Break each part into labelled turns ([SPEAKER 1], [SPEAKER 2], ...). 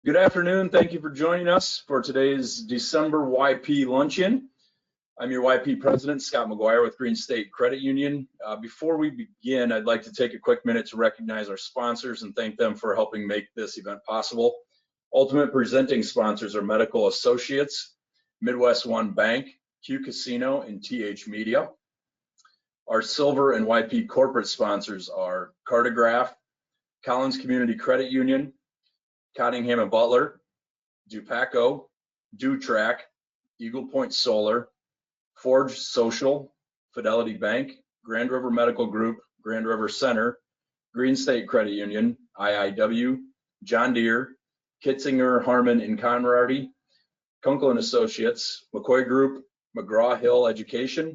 [SPEAKER 1] Good afternoon. Thank you for joining us for today's December YP Luncheon. I'm your YP President, Scott McGuire with Green State Credit Union. Before we begin, I'd like to take a quick minute to recognize our sponsors and thank them for helping make this event possible. Ultimate presenting sponsors are Medical Associates, Midwest One Bank, Q Casino, and TH Media. Our silver and YP corporate sponsors are Cartograph, Collins Community Credit Union, Cottingham and Butler, Dupaco, DuTrack, Eagle Point Solar, Forge Social, Fidelity Bank, Grand River Medical Group, Grand River Center, Green State Credit Union, IIW, John Deere, Kitzinger, Harmon and Conrady, Kunkel and Associates, McCoy Group, McGraw-Hill Education,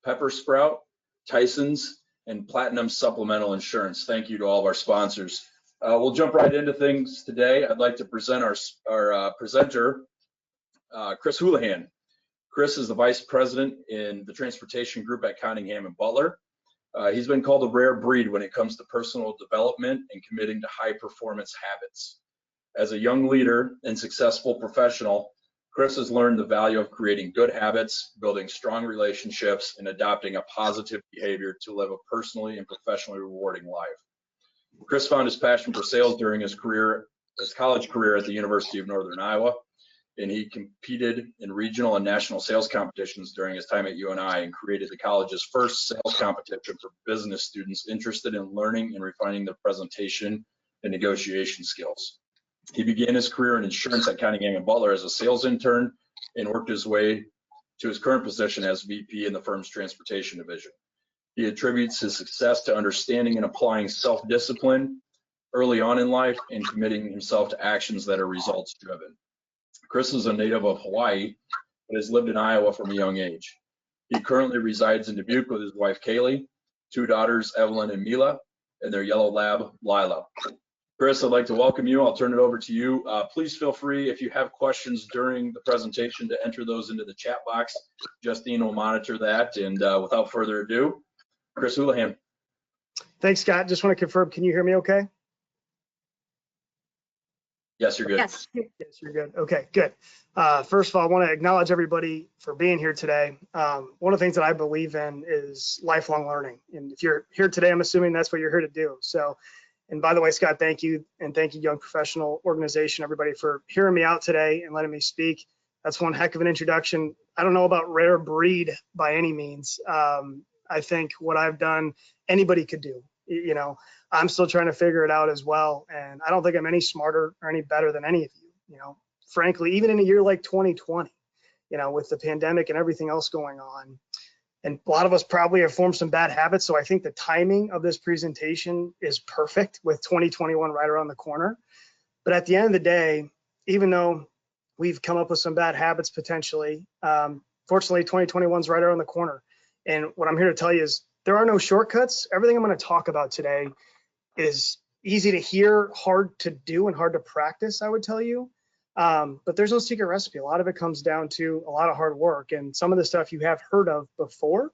[SPEAKER 1] Pepper Sprout, Tyson's, and Platinum Supplemental Insurance. Thank you to all of our sponsors. We'll jump right into things today. I'd like to present our presenter, Cris Houlihan. Cris is the Vice President in the Transportation Group at Cottingham and Butler. He's been called a rare breed when it comes to personal development and committing to high performance habits. As a young leader and successful professional, Cris has learned the value of creating good habits, building strong relationships, and adopting a positive behavior to live a personally and professionally rewarding life. Cris found his passion for sales during his college career at the University of Northern Iowa, and he competed in regional and national sales competitions during his time at UNI and created the college's first sales competition for business students interested in learning and refining their presentation and negotiation skills. He began his career in insurance at Cottingham and Butler as a sales intern and worked his way to his current position as VP in the firm's transportation division. He attributes his success to understanding and applying self-discipline early on in life and committing himself to actions that are results-driven. Cris is a native of Hawaii, but has lived in Iowa from a young age. He currently resides in Dubuque with his wife, Kaylee, two daughters, Evelyn and Mila, and their yellow lab, Lila. Cris, I'd like to welcome you. I'll turn it over to you. Please feel free, if you have questions during the presentation, to enter those into the chat box. Justine will monitor that. And without further ado, Cris Houlihan.
[SPEAKER 2] Thanks, Scott. Just want to confirm, can you hear me okay?
[SPEAKER 1] Yes, you're good.
[SPEAKER 3] Yes.
[SPEAKER 2] Yes, you're good. Okay, good. First of all, I want to acknowledge everybody for being here today. One of the things that I believe in is lifelong learning. And if you're here today, I'm assuming that's what you're here to do. So, and by the way, Scott, thank you. And thank you, Young Professional Organization, everybody, for hearing me out today and letting me speak. That's one heck of an introduction. I don't know about rare breed by any means. I think what I've done, anybody could do. You know, I'm still trying to figure it out as well. And I don't think I'm any smarter or any better than any of you, you know, frankly, even in a year like 2020, you know, with the pandemic and everything else going on. And a lot of us probably have formed some bad habits. So I think the timing of this presentation is perfect with 2021 right around the corner. But at the end of the day, even though we've come up with some bad habits potentially, fortunately, 2021 is right around the corner. And what I'm here to tell you is there are no shortcuts. Everything I'm going to talk about today is easy to hear, hard to do, and hard to practice, I would tell you. But there's no secret recipe. A lot of it comes down to a lot of hard work. And some of the stuff you have heard of before,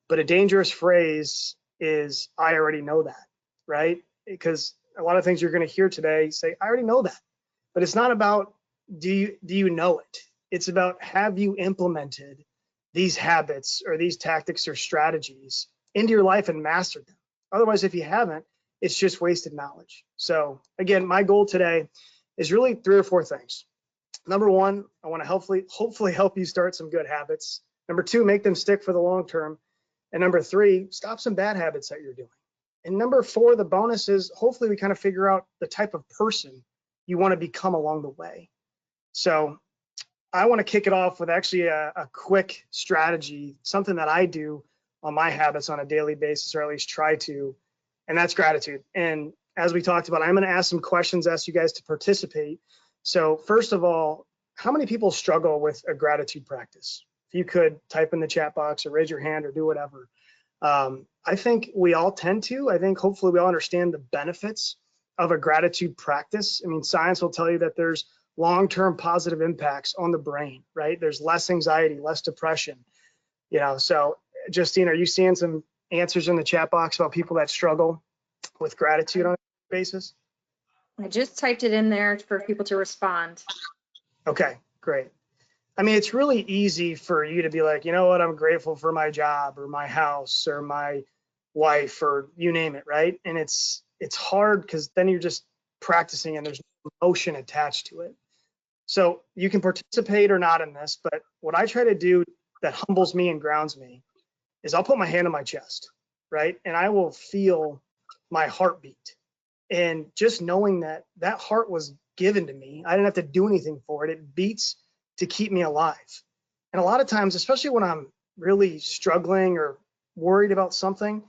[SPEAKER 2] but a dangerous phrase is, I already know that, right? Because a lot of things you're going to hear today say, I already know that. But it's not about, do you know it? It's about, have you implemented these habits or these tactics or strategies into your life and mastered them? Otherwise, if you haven't, it's just wasted knowledge. So again, my goal today is really 3 or 4 things. Number 1, I want to hopefully help you start some good habits. Number 2, make them stick for the long term. And number 3, stop some bad habits that you're doing. And number 4, the bonus is hopefully we kind of figure out the type of person you want to become along the way. So I want to kick it off with actually a quick strategy, something that I do on my habits on a daily basis, or at least try to, and that's gratitude. And as we talked about, I'm going to ask some questions, ask you guys to participate. So first of all, how many people struggle with a gratitude practice? If you could type in the chat box or raise your hand or do whatever. I think we all tend to. I think hopefully we all understand the benefits of a gratitude practice. I mean, science will tell you that there's long-term positive impacts on the brain, right? There's less anxiety, less depression, you know. So Justine, are you seeing some answers in the chat box about people that struggle with gratitude on a basis?
[SPEAKER 3] I just typed it in there for people to respond.
[SPEAKER 2] Okay, great. I mean, it's really easy for you to be like, you know what, I'm grateful for my job or my house or my wife or you name it, right? And it's hard because then you're just practicing and there's no emotion attached to it. So you can participate or not in this, but what I try to do that humbles me and grounds me is I'll put my hand on my chest, right? And I will feel my heartbeat. And just knowing that that heart was given to me, I didn't have to do anything for it. It beats to keep me alive. And a lot of times, especially when I'm really struggling or worried about something,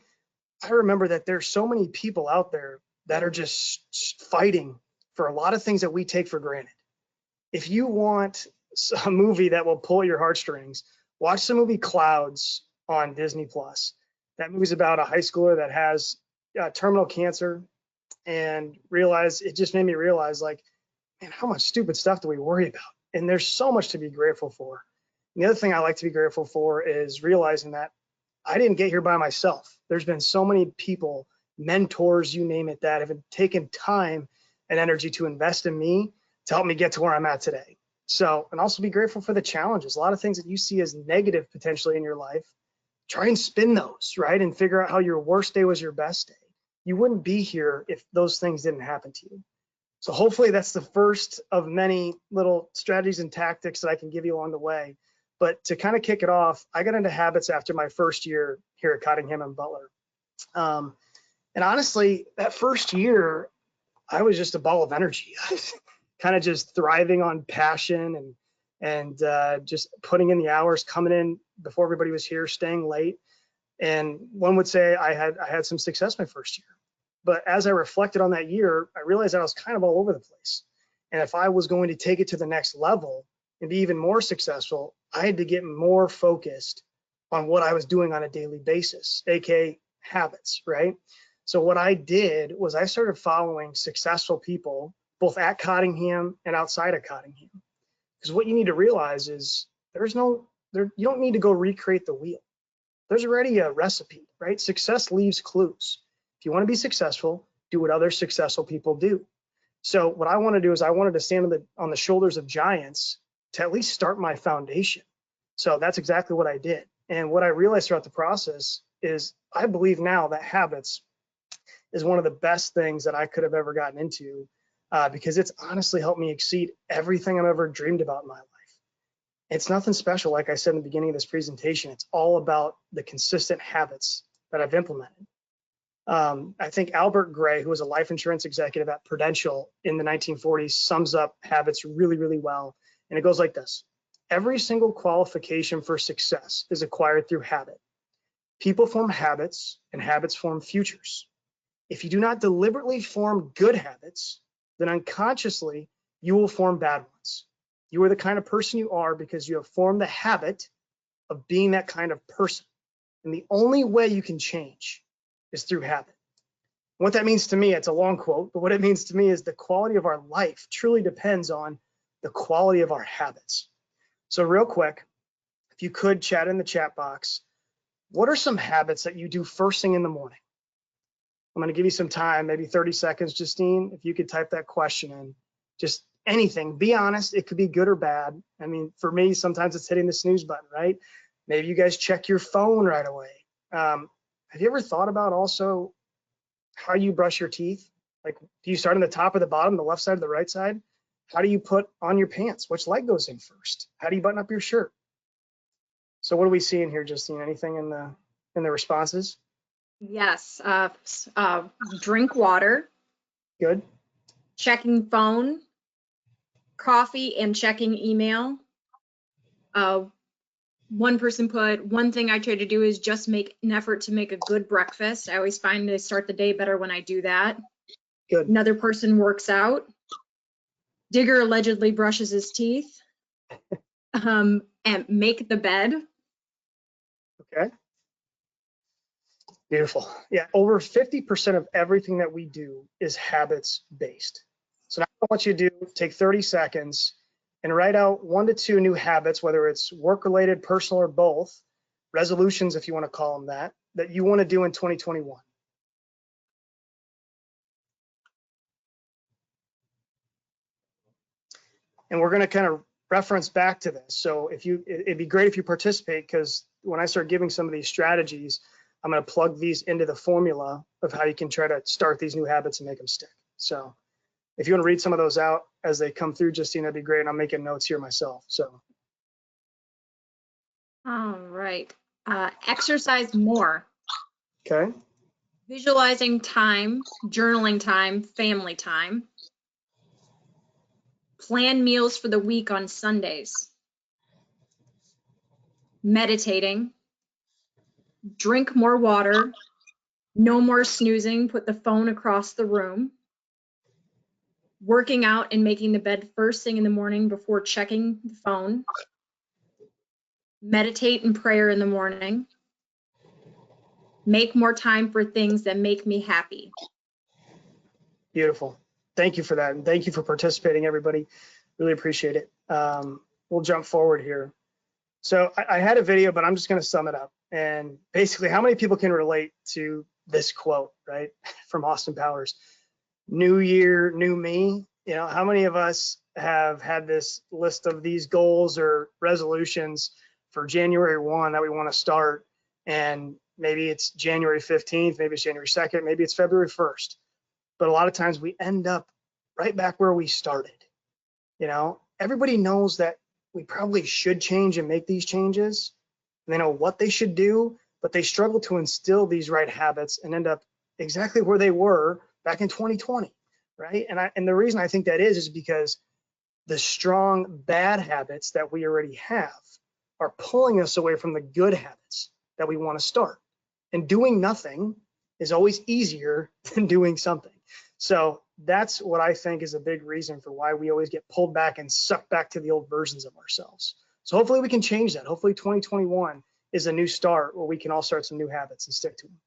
[SPEAKER 2] I remember that there's so many people out there that are just fighting for a lot of things that we take for granted. If you want a movie that will pull your heartstrings, watch the movie Clouds on Disney Plus. That movie's about a high schooler that has terminal cancer, and it just made me realize, like, man, how much stupid stuff do we worry about? And there's so much to be grateful for. And the other thing I like to be grateful for is realizing that I didn't get here by myself. There's been so many people, mentors, you name it, that have taken time and energy to invest in me to help me get to where I'm at today. So, and also be grateful for the challenges. A lot of things that you see as negative potentially in your life, try and spin those, right? And figure out how your worst day was your best day. You wouldn't be here if those things didn't happen to you. So hopefully that's the first of many little strategies and tactics that I can give you along the way. But to kind of kick it off, I got into habits after my first year here at Cottingham and Butler. And honestly, that first year, I was just a ball of energy. I was kind of just thriving on passion and just putting in the hours, coming in before everybody was here, staying late. And one would say I had some success my first year. But as I reflected on that year, I realized that I was kind of all over the place. And if I was going to take it to the next level and be even more successful, I had to get more focused on what I was doing on a daily basis, aka habits, right? So what I did was I started following successful people, both at Cottingham and outside of Cottingham. Because what you need to realize is you don't need to go recreate the wheel. There's already a recipe, right? Success leaves clues. If you want to be successful, do what other successful people do. So what I want to do is I wanted to stand on the shoulders of giants to at least start my foundation. So that's exactly what I did. And what I realized throughout the process is I believe now that habits is one of the best things that I could have ever gotten into because it's honestly helped me exceed everything I've ever dreamed about in my life. It's nothing special. Like I said in the beginning of this presentation, it's all about the consistent habits that I've implemented. I think Albert Gray, who was a life insurance executive at Prudential in the 1940s, sums up habits really, really well. And it goes like this. Every single qualification for success is acquired through habit. People form habits and habits form futures. If you do not deliberately form good habits, then unconsciously you will form bad ones. You are the kind of person you are because you have formed the habit of being that kind of person. And the only way you can change is through habit. What that means to me, it's a long quote, but what it means to me is the quality of our life truly depends on the quality of our habits. So real quick, if you could chat in the chat box, what are some habits that you do first thing in the morning? I'm going to give you some time, maybe 30 seconds, Justine, if you could type that question in. Just anything, be honest, it could be good or bad. I mean, for me, sometimes it's hitting the snooze button, right? Maybe you guys check your phone right away. Have you ever thought about also how you brush your teeth? Like, do you start on the top or the bottom, the left side or the right side? How do you put on your pants? Which leg goes in first? How do you button up your shirt? So what are we seeing here, Justine? Anything in the responses?
[SPEAKER 3] Yes. Drink water.
[SPEAKER 2] Good.
[SPEAKER 3] Checking phone. Coffee and checking email. One person put, one thing I try to do is just make an effort to make a good breakfast. I always find to start the day better when I do that.
[SPEAKER 2] Good.
[SPEAKER 3] Another person works out. Digger allegedly brushes his teeth. And make the bed.
[SPEAKER 2] Okay. Beautiful. Yeah, over 50% of everything that we do is habits based. So now I want you to take 30 seconds and write out 1 to 2 new habits, whether it's work related, personal, or both, resolutions, if you want to call them that you want to do in 2021. And we're going to kind of reference back to this. So it'd be great if you participate, because when I start giving some of these strategies, I'm going to plug these into the formula of how you can try to start these new habits and make them stick. So if you want to read some of those out as they come through, Justine, that'd be great. And I'm making notes here myself. So.
[SPEAKER 3] All right. Exercise more.
[SPEAKER 2] Okay.
[SPEAKER 3] Visualizing time, journaling time, family time. Plan meals for the week on Sundays. Meditating. Drink more water. No more snoozing, put the phone across the room. Working out and making the bed first thing in the morning before checking the phone. Meditate and prayer in the morning. Make more time for things that make me happy.
[SPEAKER 2] Beautiful. Thank you for that. And thank you for participating, everybody. Really appreciate it. We'll jump forward here. So I had a video, but I'm just going to sum it up. And basically, how many people can relate to this quote, right, from Austin Powers? New year, new me. You know, how many of us have had this list of these goals or resolutions for January 1 that we want to start, and maybe it's January 15th, maybe it's January 2nd, maybe it's February 1st. But a lot of times we end up right back where we started. You know, everybody knows that we probably should change and make these changes. And they know what they should do, but they struggle to instill these right habits and end up exactly where they were back in 2020, right? And the reason I think that is because the strong bad habits that we already have are pulling us away from the good habits that we want to start. And doing nothing is always easier than doing something. So that's what I think is a big reason for why we always get pulled back and sucked back to the old versions of ourselves. So hopefully we can change that. Hopefully 2021 is a new start where we can all start some new habits and stick to them.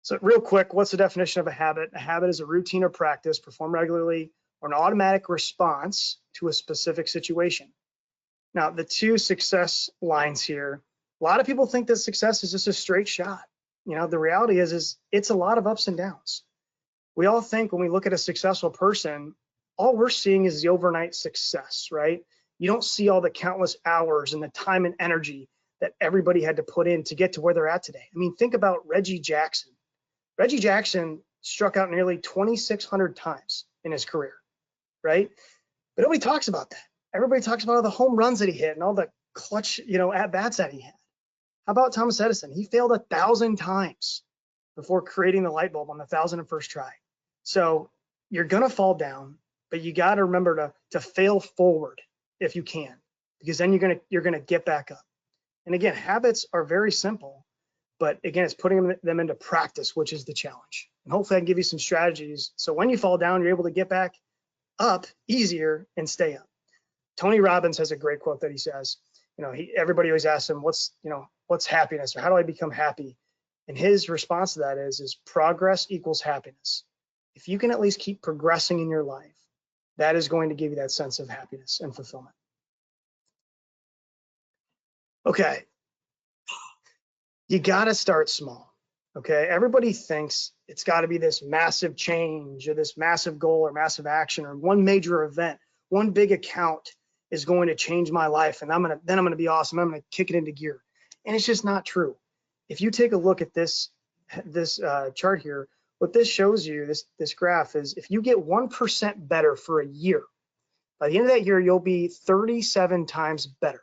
[SPEAKER 2] So real quick, what's the definition of a habit? A habit is a routine or practice performed regularly or an automatic response to a specific situation. Now, the two success lines here, a lot of people think that success is just a straight shot. You know, the reality is it's a lot of ups and downs. We all think when we look at a successful person, all we're seeing is the overnight success, right? You don't see all the countless hours and the time and energy that everybody had to put in to get to where they're at today. I mean, think about Reggie Jackson. Reggie Jackson struck out nearly 2,600 times in his career, right? But nobody talks about that. Everybody talks about all the home runs that he hit and all the clutch, you know, at-bats that he had. How about Thomas Edison? He failed 1,000 times before creating the light bulb on the 1,001st try. So you're gonna fall down, but you got to remember to fail forward if you can, because then you're gonna get back up. And again, habits are very simple, but again, it's putting them into practice, which is the challenge. And hopefully I can give you some strategies so when you fall down, you're able to get back up easier and stay up. Tony Robbins has a great quote that he says, you know, everybody always asks him, what's happiness, or how do I become happy? And his response to that is progress equals happiness. If you can at least keep progressing in your life, that is going to give you that sense of happiness and fulfillment. Okay, you got to start small. Okay, everybody thinks it's got to be this massive change or this massive goal or massive action or one major event, one big account is going to change my life, and I'm gonna be awesome. I'm gonna kick it into gear, and it's just not true. If you take a look at this chart here, what this shows you, this graph, is if you get 1% better for a year, by the end of that year, you'll be 37 times better.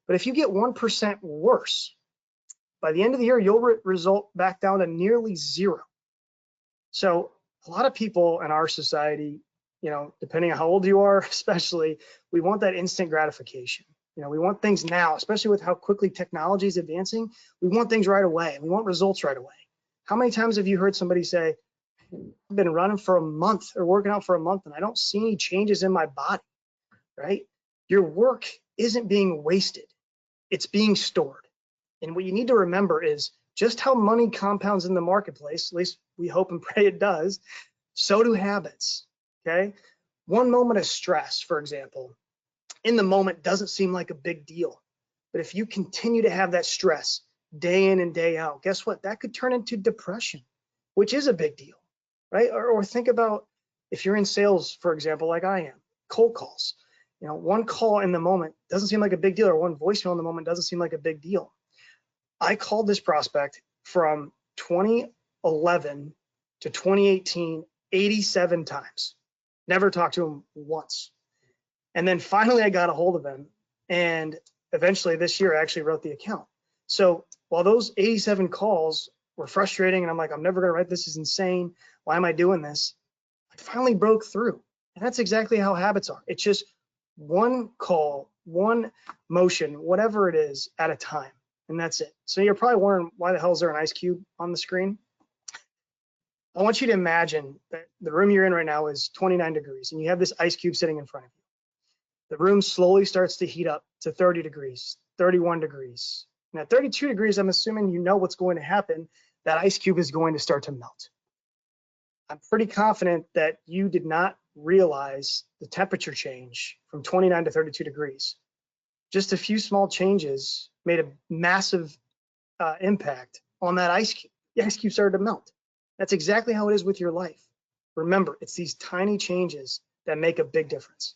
[SPEAKER 2] But if you get 1% worse, by the end of the year, you'll result back down to nearly zero. So a lot of people in our society, you know, depending on how old you are, especially, we want that instant gratification. You know, we want things now, especially with how quickly technology is advancing. We want things right away. We want results right away. How many times have you heard somebody say, I've been running for a month or working out for a month and I don't see any changes in my body, right? Your work isn't being wasted. It's being stored. And what you need to remember is just how money compounds in the marketplace, at least we hope and pray it does, so do habits, okay? One moment of stress, for example, in the moment doesn't seem like a big deal. But if you continue to have that stress day in and day out, guess what? That could turn into depression, which is a big deal, right? Or think about If you're in sales, for example, like I am, cold calls, one call in the moment doesn't seem like a big deal, or one voicemail in the moment doesn't seem like a big deal. I called this prospect from 2011 to 2018, 87 times. Never talked to him once. And then finally I got a hold of him, and eventually this year I actually wrote the account. So while those 87 calls were frustrating and I'm like, I'm never gonna write, this is insane, why am I doing this? I finally broke through. And that's exactly how habits are. It's just one call, one motion, whatever it is at a time, and that's it. So you're probably wondering, why the hell is there an ice cube on the screen? I want you to imagine that the room you're in right now is 29 degrees and you have this ice cube sitting in front of you. The room slowly starts to heat up to 30 degrees, 31 degrees. And at 32 degrees, I'm assuming you know what's going to happen. That ice cube is going to start to melt. I'm pretty confident that you did not realize the temperature change from 29 to 32 degrees. Just a few small changes made a massive impact on that ice cube. The ice cube started to melt. That's exactly how it is with your life. Remember, it's these tiny changes that make a big difference.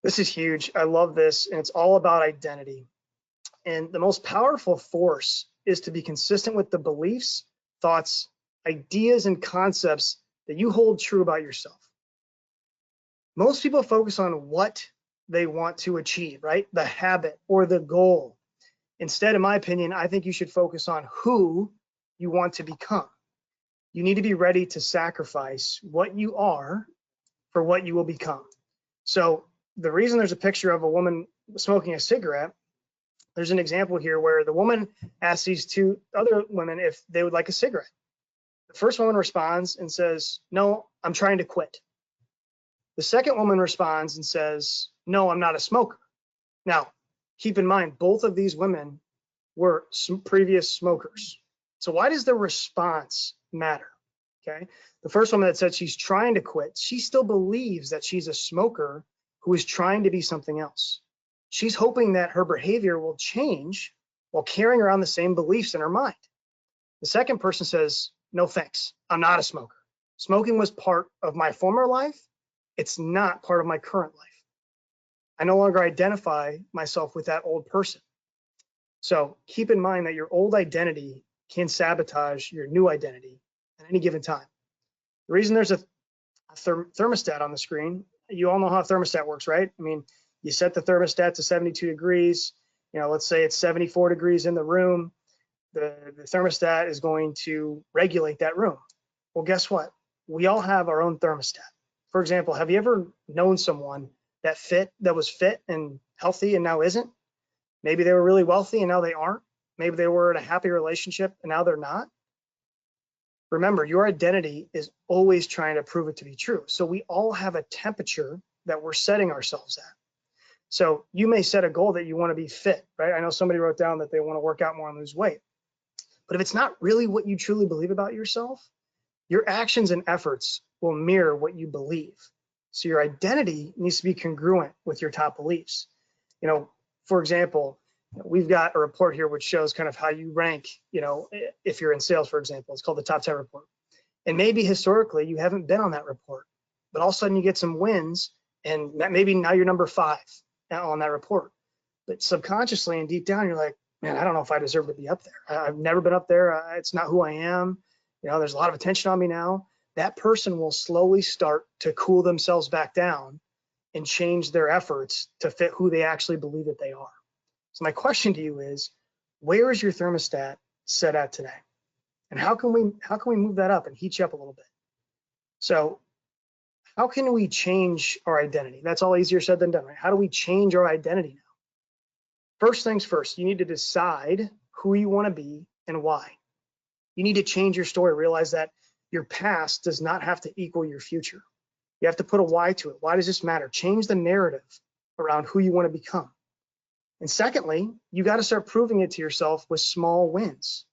[SPEAKER 2] This is huge. I love this, and it's all about identity. And the most powerful force is to be consistent with the beliefs, thoughts, ideas, and concepts that you hold true about yourself. Most people focus on what they want to achieve, right? The habit or the goal. Instead, in my opinion, I think you should focus on who you want to become. You need to be ready to sacrifice what you are for what you will become. So the reason there's a picture of a woman smoking a cigarette, there's an example here where the woman asks these two other women if they would like a cigarette. The first woman responds and says, no, I'm trying to quit. The second woman responds and says, no, I'm not a smoker. Now, keep in mind, both of these women were previous smokers. So why does the response matter? Okay. The first woman that said she's trying to quit, she still believes that she's a smoker who is trying to be something else. She's hoping that her behavior will change while carrying around the same beliefs in her mind. The second person says, no thanks, I'm not a smoker. Smoking was part of my former life. It's not part of my current life. I no longer identify myself with that old person. So keep in mind that your old identity can sabotage your new identity at any given time. The reason there's a thermostat on the screen, you all know how a thermostat works, right? I mean, you set the thermostat to 72 degrees. Let's say it's 74 degrees in the room. The thermostat is going to regulate that room. Well, guess what? We all have our own thermostat. For example, have you ever known someone that was fit and healthy and now isn't? Maybe they were really wealthy and now they aren't. Maybe they were in a happy relationship and now they're not. Remember, your identity is always trying to prove it to be true. So we all have a temperature that we're setting ourselves at. So you may set a goal that you want to be fit, right? I know somebody wrote down that they want to work out more and lose weight. But if it's not really what you truly believe about yourself, your actions and efforts will mirror what you believe. So your identity needs to be congruent with your top beliefs. For example, we've got a report here which shows kind of how you rank, if you're in sales, for example. It's called the top 10 report. And maybe historically you haven't been on that report, but all of a sudden you get some wins and maybe now you're number 5 on that report. But subconsciously and deep down, you're like, man, I don't know if I deserve to be up there. I've never been up there. It's not who I am. There's a lot of attention on me now. That person will slowly start to cool themselves back down and change their efforts to fit who they actually believe that they are. So my question to you is, where is your thermostat set at today? And how can we move that up and heat you up a little bit? So how can we change our identity? That's all easier said than done, right? How do we change our identity now? First things first, you need to decide who you want to be and why. You need to change your story. Realize that your past does not have to equal your future. You have to put a why to it. Why does this matter? Change the narrative around who you want to become. And secondly, you got to start proving it to yourself with small wins.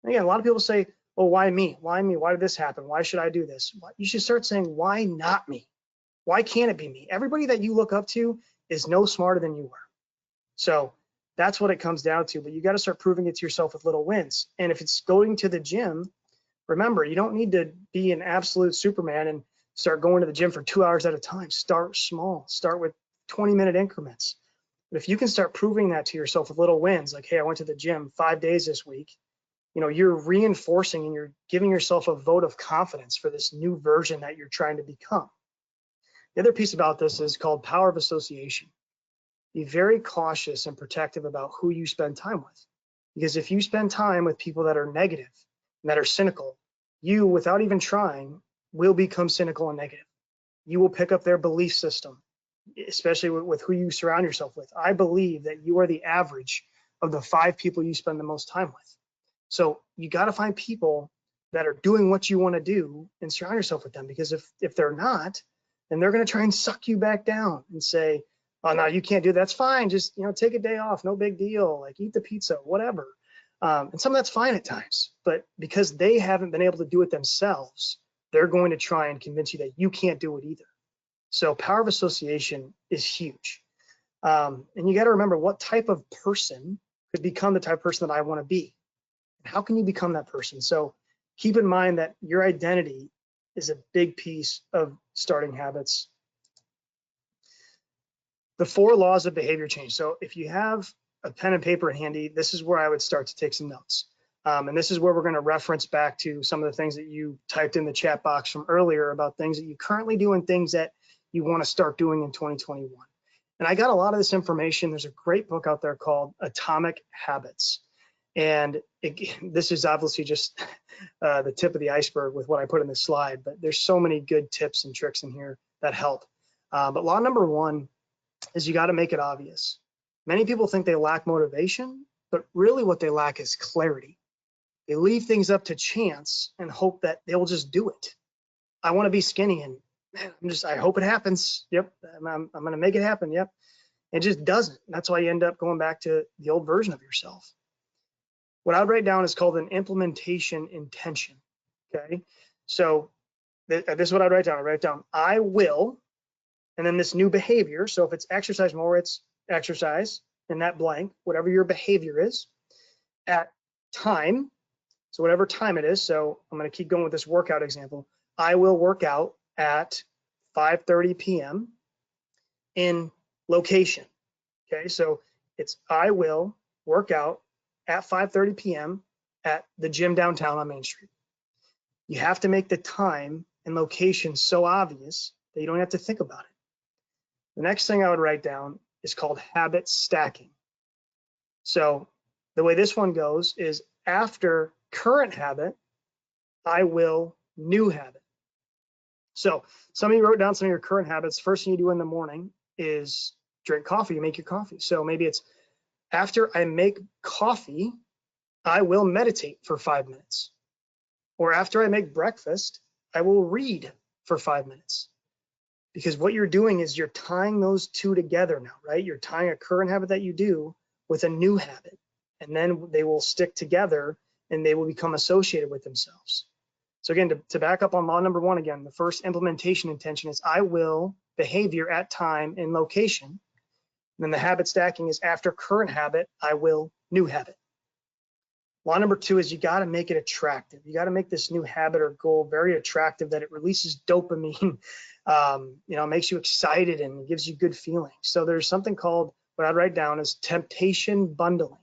[SPEAKER 2] And again, a lot of people say, oh, why me? Why me? Why did this happen? Why should I do this? You should start saying, why not me? Why can't it be me? Everybody that you look up to is no smarter than you are. So that's what it comes down to. But you got to start proving it to yourself with little wins. And if it's going to the gym, Remember, you don't need to be an absolute Superman and start going to the gym for 2 hours at a time. Start small. Start with 20-minute increments. But if you can start proving that to yourself with little wins, like, hey, I went to the gym 5 days this week, you're reinforcing and you're giving yourself a vote of confidence for this new version that you're trying to become. The other piece about this is called power of association. Be very cautious and protective about who you spend time with. Because if you spend time with people that are negative and that are cynical, you, without even trying, will become cynical and negative. You will pick up their belief system, especially with who you surround yourself with. I believe that you are the average of the 5 people you spend the most time with. So you got to find people that are doing what you want to do and surround yourself with them, because if they're not, then they're going to try and suck you back down and say, oh, no, you can't do that. That's fine. Just, take a day off. No big deal. Like, eat the pizza, whatever. And some of that's fine at times, but because they haven't been able to do it themselves, they're going to try and convince you that you can't do it either. So power of association is huge. And you got to remember, what type of person could become the type of person that I want to be? And how can you become that person? So keep in mind that your identity is a big piece of starting habits. The 4 laws of behavior change. So if you have a pen and paper handy, this is where I would start to take some notes. And this is where we're going to reference back to some of the things that you typed in the chat box from earlier about things that you currently do and things that you want to start doing in 2021. And I got a lot of this information. There's a great book out there called Atomic Habits. And this is obviously just the tip of the iceberg with what I put in this slide, but there's so many good tips and tricks in here that help. But law number 1 is you got to make it obvious. Many people think they lack motivation, but really what they lack is clarity. They leave things up to chance and hope that they'll just do it. I want to be skinny, and I hope it happens. Yep, I'm going to make it happen. Yep. It just doesn't. That's why you end up going back to the old version of yourself. What I would write down is called an implementation intention. Okay. So this is what I'd write down. I write down, I will, and then this new behavior. So if it's exercise more, it's exercise in that blank, whatever your behavior is, at time. So whatever time it is. So I'm going to keep going with this workout example. I will work out at 5:30 p.m. in location. Okay. So it's, I will work out at 5:30 p.m. at the gym downtown on Main Street. You have to make the time and location so obvious that you don't have to think about it. The next thing I would write down is called habit stacking. So the way this one goes is, after current habit, I will new habit. So some of you wrote down some of your current habits. First thing you do in the morning is drink coffee. You make your coffee. So maybe it's, after I make coffee, I will meditate for 5 minutes. Or after I make breakfast, I will read for 5 minutes. Because what you're doing is you're tying those two together now, right? You're tying a current habit that you do with a new habit, and then they will stick together and they will become associated with themselves. So again, to back up on law number 1 again, the first implementation intention is I will behavior at time and location. And then the habit stacking is after current habit, I will new habit. Law number 2 is you got to make it attractive. You got to make this new habit or goal very attractive, that it releases dopamine, makes you excited and gives you good feelings. So there's something called, what I'd write down is temptation bundling.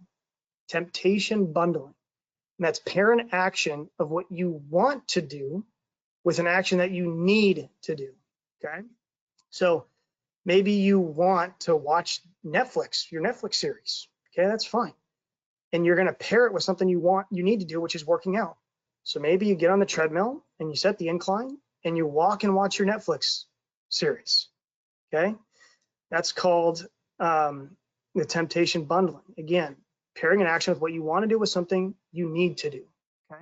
[SPEAKER 2] Temptation bundling. And that's pair an action of what you want to do with an action that you need to do. Okay. So maybe you want to watch Netflix, your Netflix series. Okay, that's fine. And you're going to pair it with something you need to do, which is working out. So maybe you get on the treadmill and you set the incline and you walk and watch your Netflix series. Okay, that's called the temptation bundling. Again, pairing an action with what you want to do with something you need to do. Okay,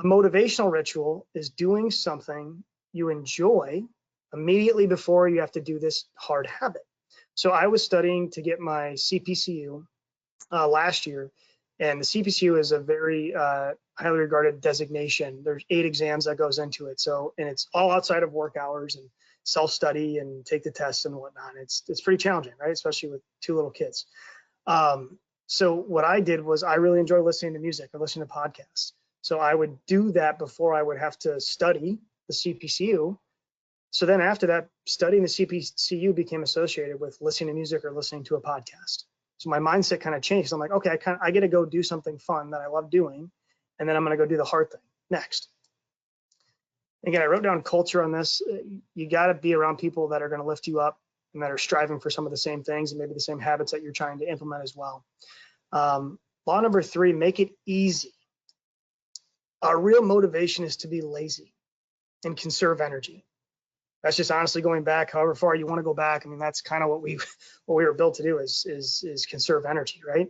[SPEAKER 2] a motivational ritual is doing something you enjoy immediately before you have to do this hard habit. So I was studying to get my CPCU last year, and the CPCU is a very highly regarded designation. There's 8 exams that goes into it. So, and it's all outside of work hours and self-study and take the tests and whatnot. It's pretty challenging, right? Especially with 2 little kids. So what I did was I really enjoy listening to music. I listen to podcasts. So I would do that before I would have to study the CPCU. So then after that, studying the CPCU became associated with listening to music or listening to a podcast. So my mindset kind of changed. I'm like, okay, I get to go do something fun that I love doing, and then I'm going to go do the hard thing next. Again, I wrote down culture on this. You got to be around people that are going to lift you up and that are striving for some of the same things and maybe the same habits that you're trying to implement as well. Law number 3, make it easy. Our real motivation is to be lazy and conserve energy. That's just honestly going back however far you want to go back. I mean, that's kind of what we were built to do is conserve energy, right?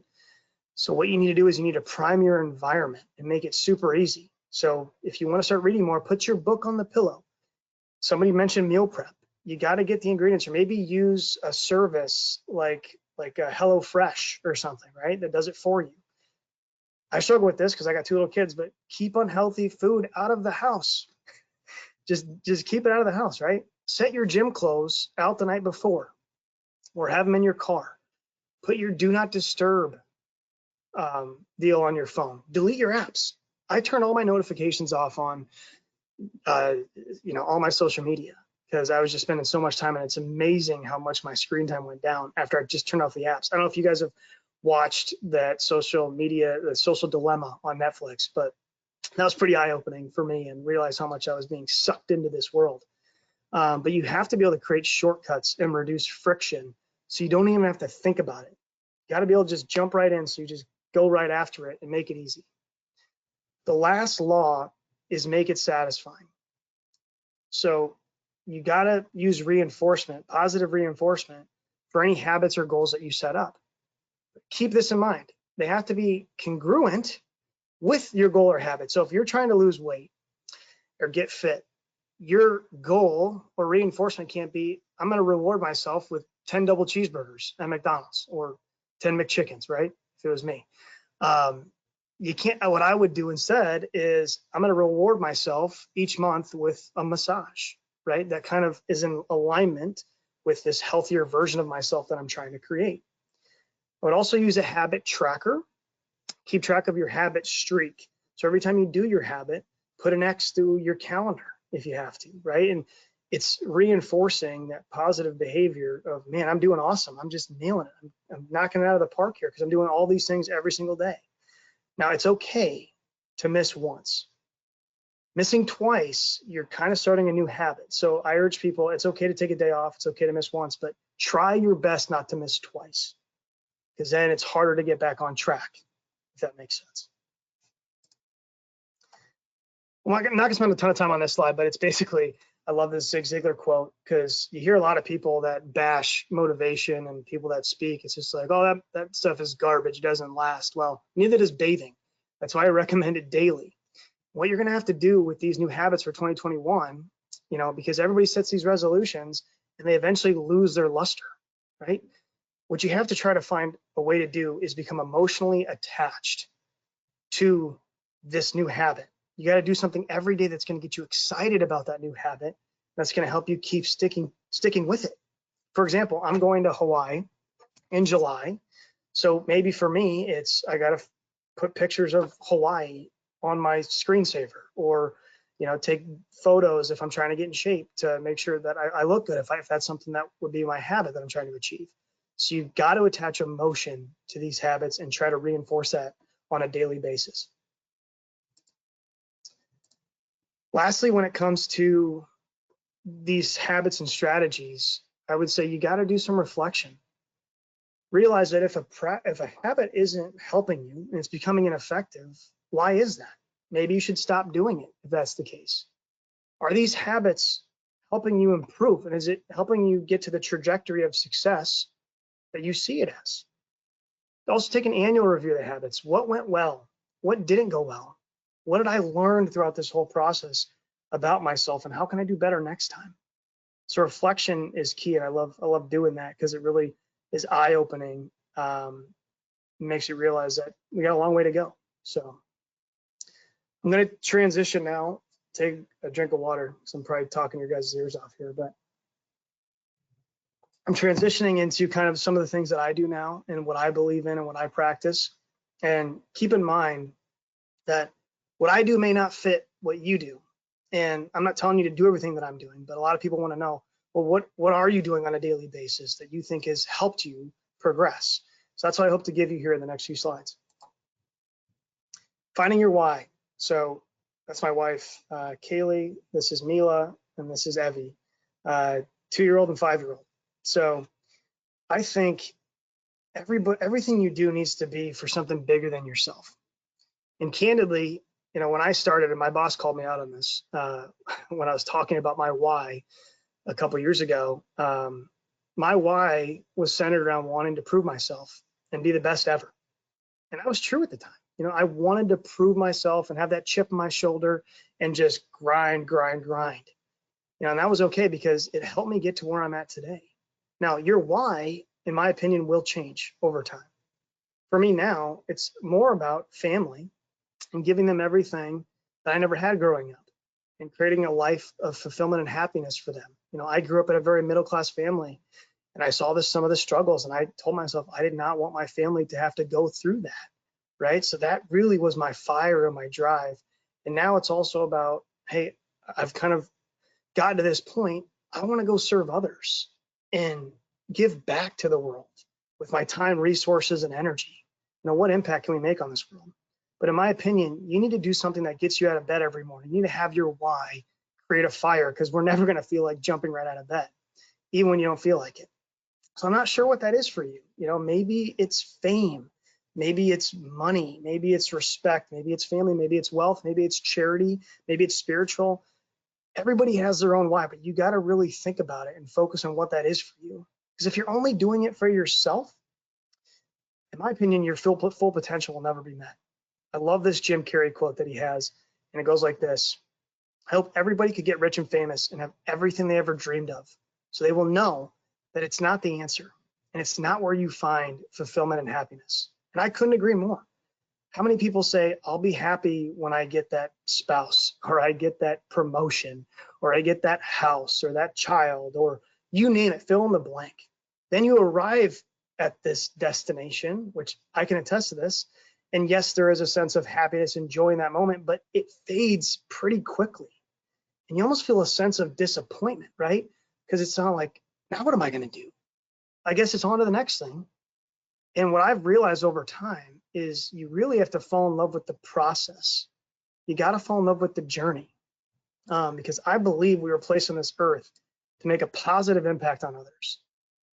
[SPEAKER 2] So what you need to do is you need to prime your environment and make it super easy. So if you want to start reading more, put your book on the pillow. Somebody mentioned meal prep. You got to get the ingredients, or maybe use a service like a HelloFresh or something, right? That does it for you. I struggle with this because I got 2 little kids, but keep unhealthy food out of the house. Just keep it out of the house, right? Set your gym clothes out the night before, or have them in your car. Put your do not disturb deal on your phone. Delete your apps. I turn all my notifications off on, all my social media, because I was just spending so much time, and it's amazing how much my screen time went down after I just turned off the apps. I don't know if you guys have watched that social media, the Social Dilemma on Netflix, but that was pretty eye-opening for me, and realized how much I was being sucked into this world. But you have to be able to create shortcuts and reduce friction, so you don't even have to think about it. You got to be able to just jump right in, so you just go right after it and make it easy. The last law is make it satisfying. So you got to use reinforcement, positive reinforcement, for any habits or goals that you set up. Keep this in mind. They have to be congruent with your goal or habit. So if you're trying to lose weight or get fit, your goal or reinforcement can't be, I'm going to reward myself with 10 double cheeseburgers at McDonald's or 10 McChickens, right? If it was me. You can't, what I would do instead is I'm going to reward myself each month with a massage, right? That kind of is in alignment with this healthier version of myself that I'm trying to create. I would also use a habit tracker. Keep track of your habit streak. So every time you do your habit, put an X through your calendar if you have to, right? And it's reinforcing that positive behavior of, man, I'm doing awesome. I'm just nailing it. I'm knocking it out of the park here because I'm doing all these things every single day. Now, it's okay to miss once. Missing twice, you're kind of starting a new habit. So I urge people, it's okay to take a day off. It's okay to miss once, but try your best not to miss twice, because then it's harder to get back on track, if that makes sense. Well, I'm not going to spend a ton of time on this slide, but it's basically, I love this Zig Ziglar quote, because you hear a lot of people that bash motivation and people that speak. It's just like, oh, that stuff is garbage. It doesn't last. Well, neither does bathing. That's why I recommend it daily. What you're going to have to do with these new habits for 2021, because everybody sets these resolutions and they eventually lose their luster, right? What you have to try to find a way to do is become emotionally attached to this new habit. You got to do something every day that's going to get you excited about that new habit. That's going to help you keep sticking with it. For example, I'm going to Hawaii in July. So maybe for me, it's I got to put pictures of Hawaii on my screensaver, or take photos if I'm trying to get in shape to make sure that I look good, if that's something that would be my habit that I'm trying to achieve. So you've got to attach emotion to these habits and try to reinforce that on a daily basis. Lastly, when it comes to these habits and strategies, I would say you got to do some reflection. Realize that if a habit isn't helping you and it's becoming ineffective, why is that? Maybe you should stop doing it if that's the case. Are these habits helping you improve? And is it helping you get to the trajectory of success that you see it as? Also take an annual review of the habits. What went well? What didn't go well? What did I learn throughout this whole process about myself, and how can I do better next time? So reflection is key, and I love doing that because it really is eye-opening. Makes you realize that we got a long way to go. So I'm going to transition now. Take a drink of water, because I'm probably talking your guys' ears off here, but I'm transitioning into kind of some of the things that I do now and what I believe in and what I practice. And keep in mind that What I do may not fit what you do. And I'm not telling you to do everything that I'm doing, but a lot of people want to know, well, what are you doing on a daily basis that you think has helped you progress? So that's what I hope to give you here in the next few slides. Finding your why. So that's my wife, Kaylee. This is Mila, and this is Evie, 2-year-old and 5-year-old. So I think everything you do needs to be for something bigger than yourself. And candidly, you know, when I started, and my boss called me out on this, when I was talking about my why a couple years ago, my why was centered around wanting to prove myself and be the best ever. And that was true at the time. You know, I wanted to prove myself and have that chip on my shoulder and just grind. You know, and that was okay because it helped me get to where I'm at today. Now, your why, in my opinion, will change over time. For me now, it's more about family and giving them everything that I never had growing up and creating a life of fulfillment and happiness for them. You know, I grew up in a very middle-class family, and I saw some of the struggles, and I told myself I did not want my family to have to go through that, right? So that really was my fire and my drive. And now it's also about, hey, I've kind of gotten to this point, I want to go serve others and give back to the world with my time, resources, and energy. You know, what impact can we make on this world? But in my opinion, you need to do something that gets you out of bed every morning. You need to have your why create a fire, because we're never going to feel like jumping right out of bed, even when you don't feel like it. So I'm not sure what that is for you. You know, maybe it's fame, maybe it's money, maybe it's respect, maybe it's family, maybe it's wealth, maybe it's charity, maybe it's spiritual. Everybody has their own why, but you got to really think about it and focus on what that is for you. Because if you're only doing it for yourself, in my opinion, your full potential will never be met. I love this Jim Carrey quote that he has, and it goes like this: I hope everybody could get rich and famous and have everything they ever dreamed of, so they will know that it's not the answer, and it's not where you find fulfillment and happiness. And I couldn't agree more. How many people say, I'll be happy when I get that spouse, or I get that promotion, or I get that house, or that child, or you name it, fill in the blank. Then you arrive at this destination, which I can attest to this. And yes, there is a sense of happiness and joy in that moment, but it fades pretty quickly. And you almost feel a sense of disappointment, right? Because it's not like, now what am I going to do? I guess it's on to the next thing. And what I've realized over time is you really have to fall in love with the process. You got to fall in love with the journey, because I believe we were placed on this earth to make a positive impact on others.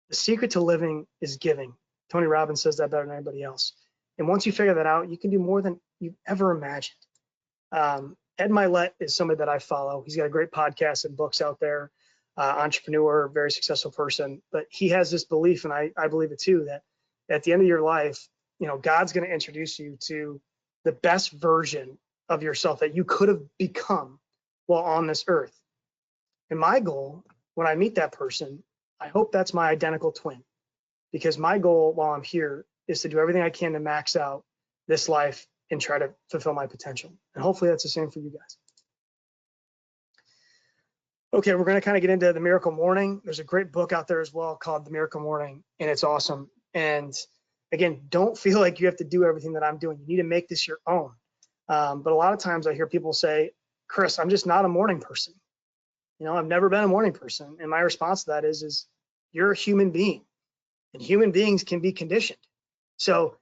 [SPEAKER 2] The secret to living is giving. Tony Robbins says that better than anybody else. And once you figure that out, you can do more than you've ever imagined. Ed Milet is somebody that I follow. He's got a great podcast and books out there, entrepreneur, very successful person. But he has this belief, and I believe it too, that at the end of your life, you know, God's going to introduce you to the best version of yourself that you could have become while on this earth. And my goal, when I meet that person, I hope that's my identical twin, because my goal while I'm here is to do everything I can to max out this life and try to fulfill my potential. And hopefully that's the same for you guys. Okay, we're going to kind of get into the Miracle Morning. There's a great book out there as well called The Miracle Morning, and it's awesome. And again, don't feel like you have to do everything that I'm doing. You need to make this your own. But a lot of times I hear people say, Chris, I'm just not a morning person. You know, I've never been a morning person. And my response to that is you're a human being, and human beings can be conditioned. So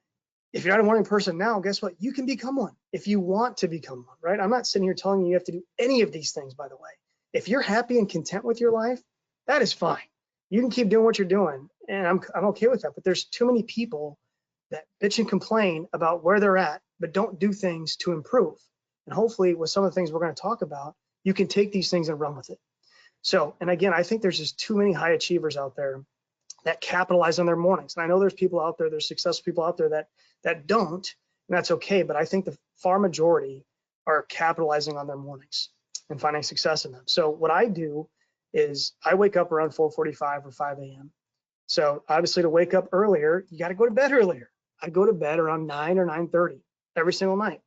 [SPEAKER 2] if you're not a morning person now, guess what? You can become one if you want to become one, right? I'm not sitting here telling you have to do any of these things, by the way. If you're happy and content with your life, that is fine. You can keep doing what you're doing, and I'm okay with that. But there's too many people that bitch and complain about where they're at, but don't do things to improve. And hopefully with some of the things we're going to talk about, you can take these things and run with it. So, and again, I think there's just too many high achievers out there that capitalize on their mornings. And I know there's people out there, there's successful people out there that don't, and that's okay. But I think the far majority are capitalizing on their mornings and finding success in them. So what I do is I wake up around 4:45 or 5 a.m. So obviously to wake up earlier, you got to go to bed earlier. I go to bed around 9 or 9:30 every single night.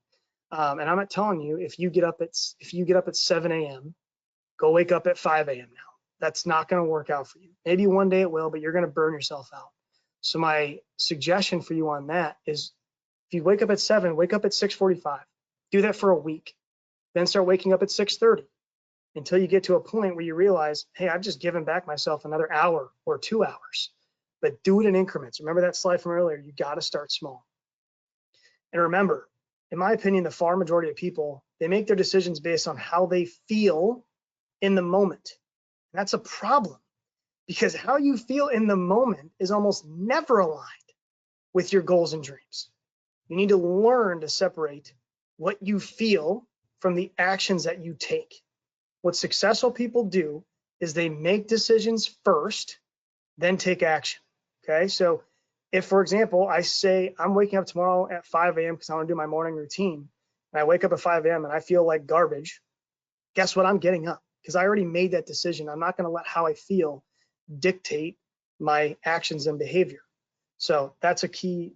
[SPEAKER 2] And I'm not telling you, if you get up at 7 a.m., go wake up at 5 a.m. now. That's not going to work out for you. Maybe one day it will, but you're going to burn yourself out. So my suggestion for you on that is, if you wake up at 7, wake up at 6:45. Do that for a week. Then start waking up at 6:30 until you get to a point where you realize, hey, I've just given back myself another hour or 2 hours. But do it in increments. Remember that slide from earlier, you got to start small. And remember, in my opinion, the far majority of people, they make their decisions based on how they feel in the moment. And that's a problem, because how you feel in the moment is almost never aligned with your goals and dreams. You need to learn to separate what you feel from the actions that you take. What successful people do is they make decisions first, then take action. Okay, so if, for example, I say I'm waking up tomorrow at 5 a.m. because I want to do my morning routine, and I wake up at 5 a.m. and I feel like garbage, guess what? I'm getting up because I already made that decision. I'm not going to let how I feel dictate my actions and behavior. So that's a key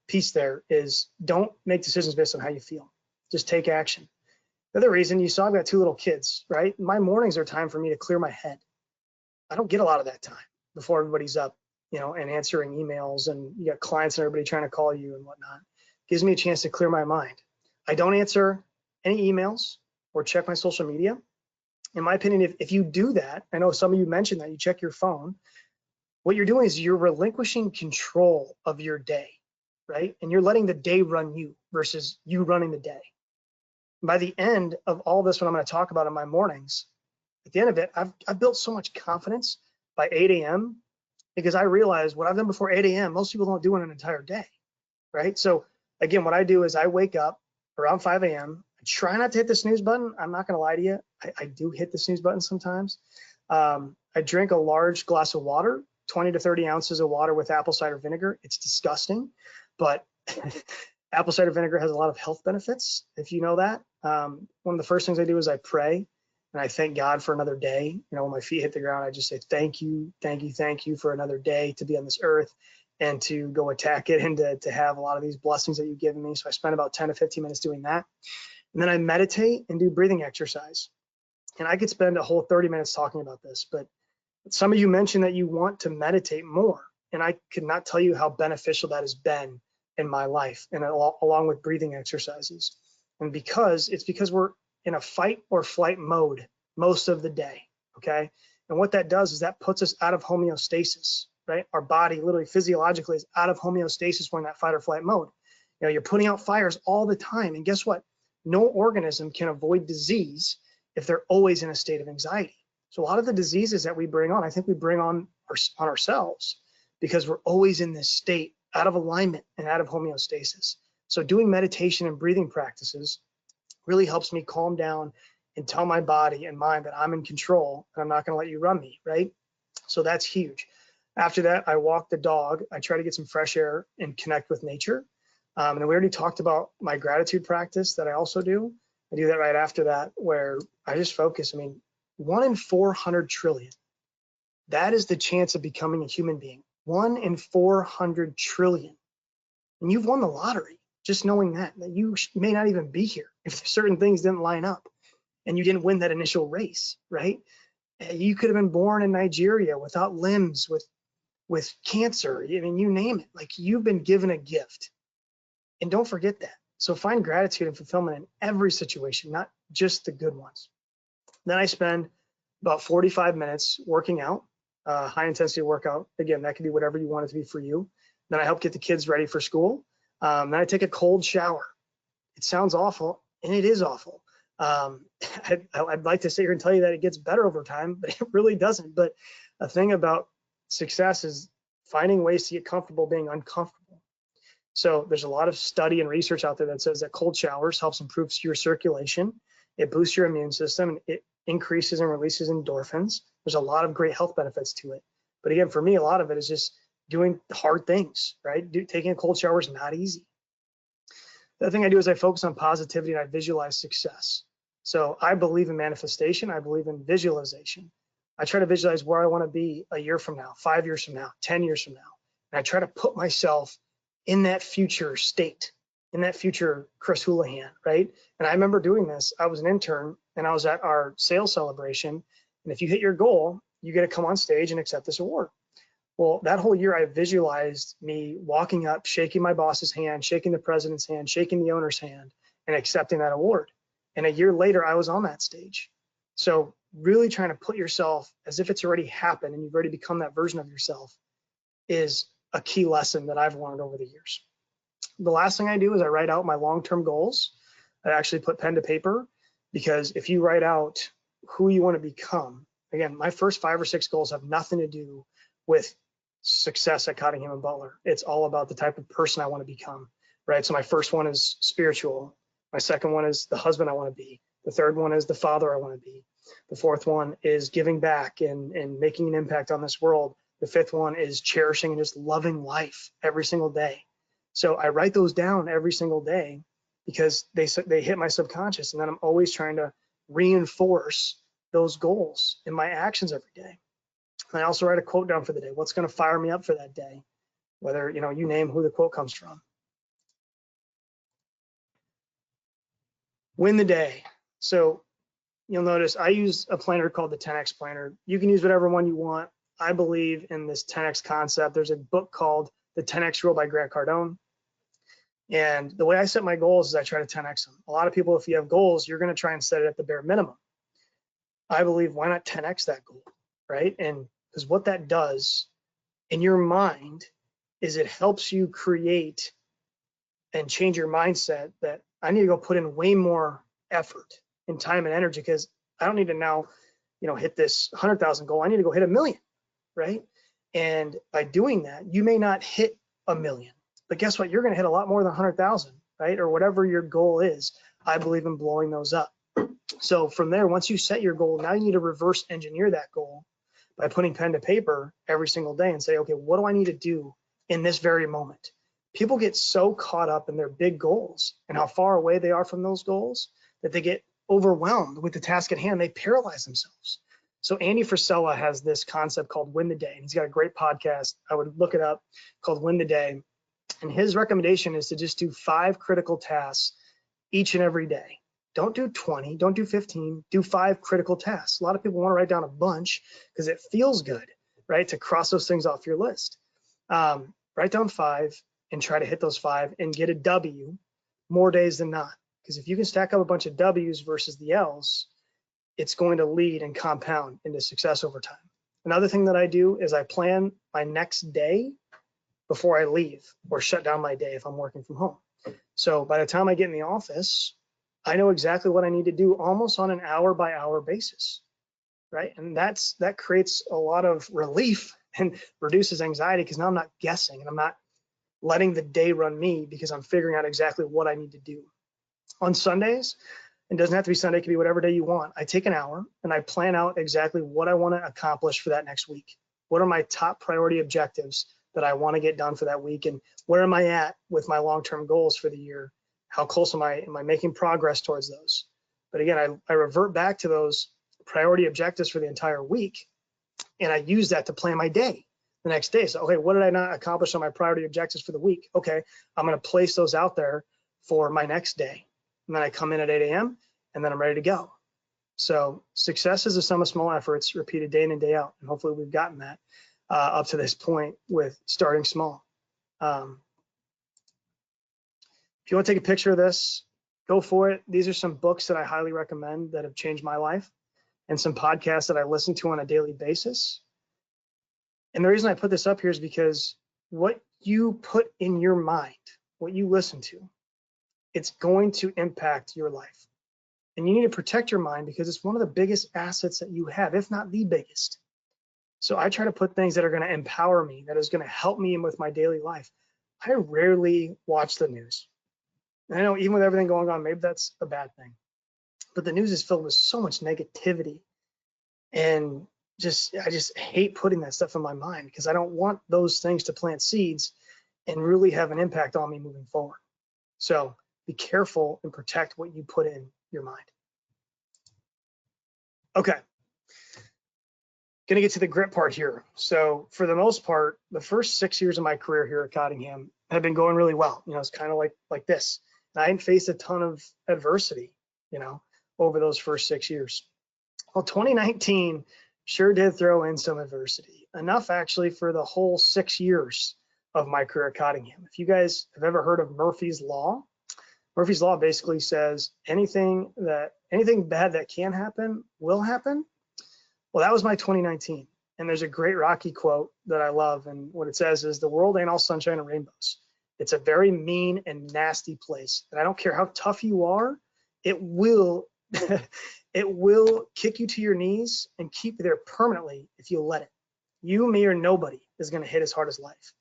[SPEAKER 2] piece there is don't make decisions based on how you feel. Just take action. The other reason, you saw I've got 2 little kids, right? My mornings are time for me to clear my head. I don't get a lot of that time before everybody's up, and answering emails, and you got clients and everybody trying to call you and whatnot. Gives me a chance to clear my mind. I don't answer any emails or check my social media. In my opinion, if you do that, I know some of you mentioned that you check your phone. What you're doing is you're relinquishing control of your day, right? And you're letting the day run you versus you running the day. By the end of all this, what I'm going to talk about in my mornings, at the end of it, I've built so much confidence by 8 a.m. because I realize what I've done before 8 a.m., most people don't do in an entire day, right? So again, what I do is I wake up around 5 a.m. I try not to hit the snooze button. I'm not going to lie to you. I do hit the snooze button sometimes. I drink a large glass of water, 20 to 30 ounces of water with apple cider vinegar. It's disgusting, but apple cider vinegar has a lot of health benefits, if you know that. One of the first things I do is I pray and I thank God for another day. When my feet hit the ground, I just say, thank you for another day to be on this earth and to go attack it and to have a lot of these blessings that you've given me. So I spend about 10 to 15 minutes doing that. And then I meditate and do breathing exercise. And I could spend a whole 30 minutes talking about this, but some of you mentioned that you want to meditate more. And I could not tell you how beneficial that has been in my life, and along with breathing exercises. And it's because we're in a fight or flight mode most of the day, okay? And what that does is that puts us out of homeostasis, right? Our body literally physiologically is out of homeostasis when in that fight or flight mode. You're putting out fires all the time, and guess what? No organism can avoid disease if they're always in a state of anxiety. So a lot of the diseases that we bring on, I think we bring on ourselves because we're always in this state out of alignment and out of homeostasis. So doing meditation and breathing practices really helps me calm down and tell my body and mind that I'm in control and I'm not going to let you run me, right? So that's huge. After that, I walk the dog. I try to get some fresh air and connect with nature. And we already talked about my gratitude practice that I also do. I do that right after that, where I just focus. 1 in 400 trillion. That is the chance of becoming a human being. 1 in 400 trillion. And you've won the lottery, just knowing that you may not even be here if certain things didn't line up and you didn't win that initial race, right? You could have been born in Nigeria without limbs, with cancer. You name it. Like, you've been given a gift. And don't forget that. So find gratitude and fulfillment in every situation, not just the good ones. Then I spend about 45 minutes working out, high intensity workout. Again, that can be whatever you want it to be for you. Then I help get the kids ready for school. Then I take a cold shower. It sounds awful, and it is awful. I'd like to sit here and tell you that it gets better over time, but it really doesn't. But a thing about success is finding ways to get comfortable being uncomfortable. So there's a lot of study and research out there that says that cold showers helps improve your circulation. It boosts your immune system, and it increases and releases endorphins. There's a lot of great health benefits to it. But again, for me, a lot of it is just doing hard things, right? Taking a cold shower is not easy. The other thing I do is I focus on positivity and I visualize success. So I believe in manifestation. I believe in visualization. I try to visualize where I want to be a year from now, 5 years from now, 10 years from now. And I try to put myself in that future state, in that future Cris Houlihan, right? And I remember doing this. I was an intern and I was at our sales celebration. And if you hit your goal, you get to come on stage and accept this award. Well, that whole year I visualized me walking up, shaking my boss's hand, shaking the president's hand, shaking the owner's hand, and accepting that award. And a year later, I was on that stage. So really trying to put yourself as if it's already happened and you've already become that version of yourself is a key lesson that I've learned over the years. The last thing I do is I write out my long-term goals. I actually put pen to paper, because if you write out who you want to become, again, my first 5 or 6 goals have nothing to do with success at Cottingham and Butler. It's all about the type of person I want to become, right? So my first one is spiritual. My second one is the husband I want to be. The third one is the father I want to be. The fourth one is giving back and making an impact on this world. The fifth one is cherishing and just loving life every single day. So I write those down every single day because they hit my subconscious, and then I'm always trying to reinforce those goals in my actions every day. And I also write a quote down for the day. What's going to fire me up for that day? Whether, you name who the quote comes from. Win the day. So you'll notice I use a planner called the 10X planner. You can use whatever one you want. I believe in this 10X concept. There's a book called The 10X Rule by Grant Cardone. And the way I set my goals is I try to 10X them. A lot of people, if you have goals, you're going to try and set it at the bare minimum. I believe, why not 10X that goal, right? And because what that does in your mind is it helps you create and change your mindset that I need to go put in way more effort and time and energy, because I don't need to now, hit this 100,000 goal. I need to go hit 1 million, right? And by doing that, you may not hit 1 million, but guess what? You're going to hit a lot more than 100,000, right? Or whatever your goal is. I believe in blowing those up. So from there, once you set your goal, now you need to reverse engineer that goal by putting pen to paper every single day and say, okay, what do I need to do in this very moment? People get so caught up in their big goals and how far away they are from those goals that they get overwhelmed with the task at hand. They paralyze themselves. So Andy Frisella has this concept called Win the Day, and he's got a great podcast. I would look it up, called Win the Day. And his recommendation is to just do 5 critical tasks each and every day. Don't do 20, don't do 15, do 5 critical tasks. A lot of people want to write down a bunch because it feels good, right? To cross those things off your list. Write down 5 and try to hit those 5 and get a W more days than not. Because if you can stack up a bunch of W's versus the L's, it's going to lead and compound into success over time. Another thing that I do is I plan my next day before I leave, or shut down my day if I'm working from home. So by the time I get in the office, I know exactly what I need to do almost on an hour by hour basis, right? And that creates a lot of relief and reduces anxiety, because now I'm not guessing and I'm not letting the day run me, because I'm figuring out exactly what I need to do. On Sundays, it doesn't have to be Sunday, it can be whatever day you want. I take an hour and I plan out exactly what I want to accomplish for that next week. What are my top priority objectives that I want to get done for that week? And where am I at with my long-term goals for the year? How close am I making progress towards those? But again, I revert back to those priority objectives for the entire week, and I use that to plan my day the next day. So, okay, what did I not accomplish on my priority objectives for the week? Okay, I'm going to place those out there for my next day. And then I come in at 8 a.m. and then I'm ready to go. So success is a sum of small efforts repeated day in and day out. And hopefully we've gotten that up to this point with starting small. If you want to take a picture of this, go for it. These are some books that I highly recommend that have changed my life, and some podcasts that I listen to on a daily basis. And the reason I put this up here is because what you put in your mind, what you listen to, it's going to impact your life. And you need to protect your mind, because it's one of the biggest assets that you have, if not the biggest. So I try to put things that are going to empower me, that is going to help me with my daily life. I rarely watch the news. And I know even with everything going on, maybe that's a bad thing. But the news is filled with so much negativity. And I just hate putting that stuff in my mind, because I don't want those things to plant seeds and really have an impact on me moving forward. So be careful and protect what you put in your mind. Okay. Going to get to the grit part here. So for the most part, the first 6 years of my career here at Cottingham have been going really well. It's kind of like this. And I didn't face a ton of adversity, over those first 6 years. Well, 2019 sure did throw in some adversity, enough actually for the whole 6 years of my career at Cottingham. If you guys have ever heard of Murphy's Law Murphy's Law basically says anything bad that can happen will happen. Well, that was my 2019. And there's a great Rocky quote that I love. And what it says is, the world ain't all sunshine and rainbows. It's a very mean and nasty place. And I don't care how tough you are, it will it will kick you to your knees and keep you there permanently if you let it. You, me, or nobody is going to hit as hard as life.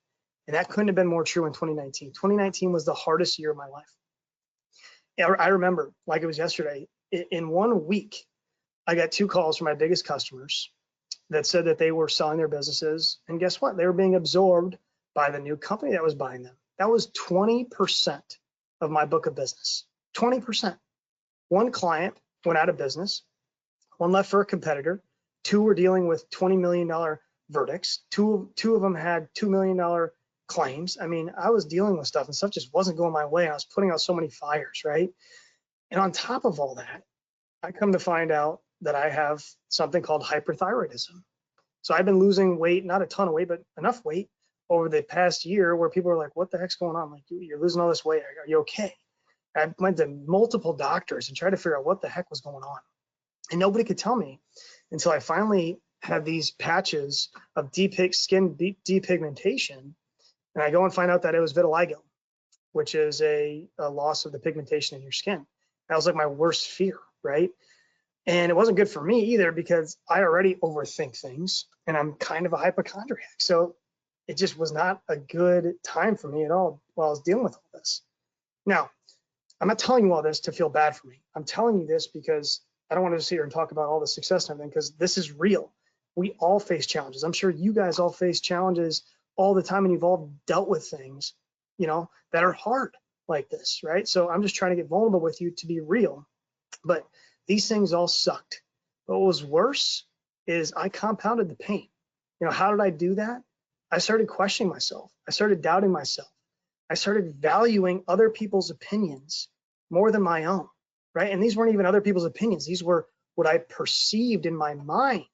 [SPEAKER 2] And that couldn't have been more true in 2019. 2019 was the hardest year of my life. I remember like it was yesterday. In 1 week, I got 2 calls from my biggest customers that said that they were selling their businesses. And guess what? They were being absorbed by the new company that was buying them. That was 20% of my book of business. 20%. 1 client went out of business. 1 left for a competitor. 2 were dealing with $20 million verdicts. Two of them had $2 million claims. I mean, I was dealing with stuff and stuff just wasn't going my way. I was putting out so many fires, right? And on top of all that, I come to find out that I have something called hyperthyroidism. So I've been losing weight, not a ton of weight, but enough weight over the past year where people are like, what the heck's going on? Like, you're losing all this weight. Are you okay? I went to multiple doctors and tried to figure out what the heck was going on. And nobody could tell me until I finally had these patches of skin depigmentation. And I go and find out that it was vitiligo, which is a loss of the pigmentation in your skin. That was like my worst fear, right? And it wasn't good for me either because I already overthink things and I'm kind of a hypochondriac. So it just was not a good time for me at all while I was dealing with all this. Now, I'm not telling you all this to feel bad for me. I'm telling you this because I don't want to sit here and talk about all the success and everything, because this is real. We all face challenges. I'm sure you guys all face challenges all the time, and you've all dealt with things, that are hard like this, right? So I'm just trying to get vulnerable with you to be real. But these things all sucked. But what was worse is I compounded the pain. How did I do that? I started questioning myself. I started doubting myself. I started valuing other people's opinions more than my own, right? And these weren't even other people's opinions. These were what I perceived in my mind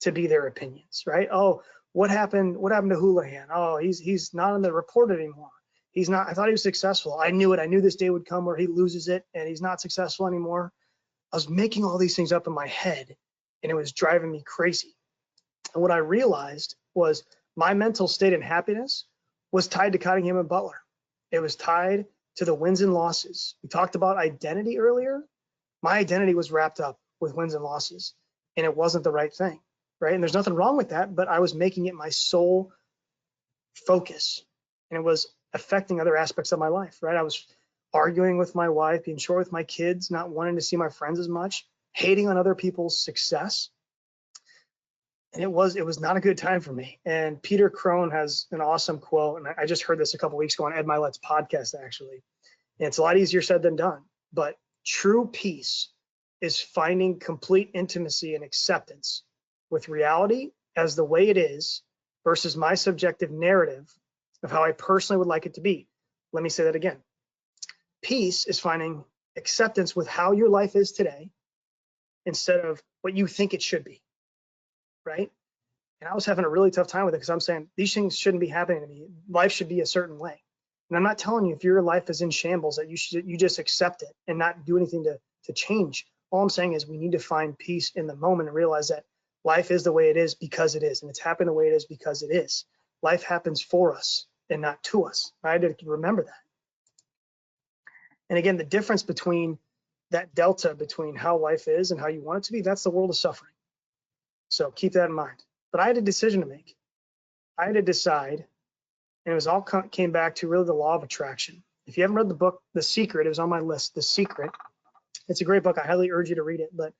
[SPEAKER 2] to be their opinions, right? Oh, what happened to Houlihan? Oh, he's not on the report anymore. He's not, I thought he was successful. I knew it. I knew this day would come where he loses it and he's not successful anymore. I was making all these things up in my head and it was driving me crazy. And what I realized was my mental state and happiness was tied to Cottingham and Butler. It was tied to the wins and losses. We talked about identity earlier. My identity was wrapped up with wins and losses, and it wasn't the right thing, right? And there's nothing wrong with that, but I was making it my sole focus, and it was affecting other aspects of my life, right? I was arguing with my wife, being short with my kids, not wanting to see my friends as much, hating on other people's success. And it was not a good time for me. And Peter Crone has an awesome quote, and I just heard this a couple weeks ago on Ed Milet's podcast, actually. And it's a lot easier said than done, but true peace is finding complete intimacy and acceptance with reality as the way it is versus my subjective narrative of how I personally would like it to be. Let me say that again. Peace is finding acceptance with how your life is today instead of what you think it should be. Right? And I was having a really tough time with it because I'm saying these things shouldn't be happening to me. Life should be a certain way. And I'm not telling you if your life is in shambles that you just accept it and not do anything to change. All I'm saying is we need to find peace in the moment and realize that life is the way it is because it is. And it's happened the way it is because it is. Life happens for us and not to us. I had to remember that. And again, the difference between that delta between how life is and how you want it to be, that's the world of suffering. So keep that in mind. But I had a decision to make. I had to decide, and it was all came back to really the law of attraction. If you haven't read the book, The Secret, it was on my list, The Secret. It's a great book. I highly urge you to read it. But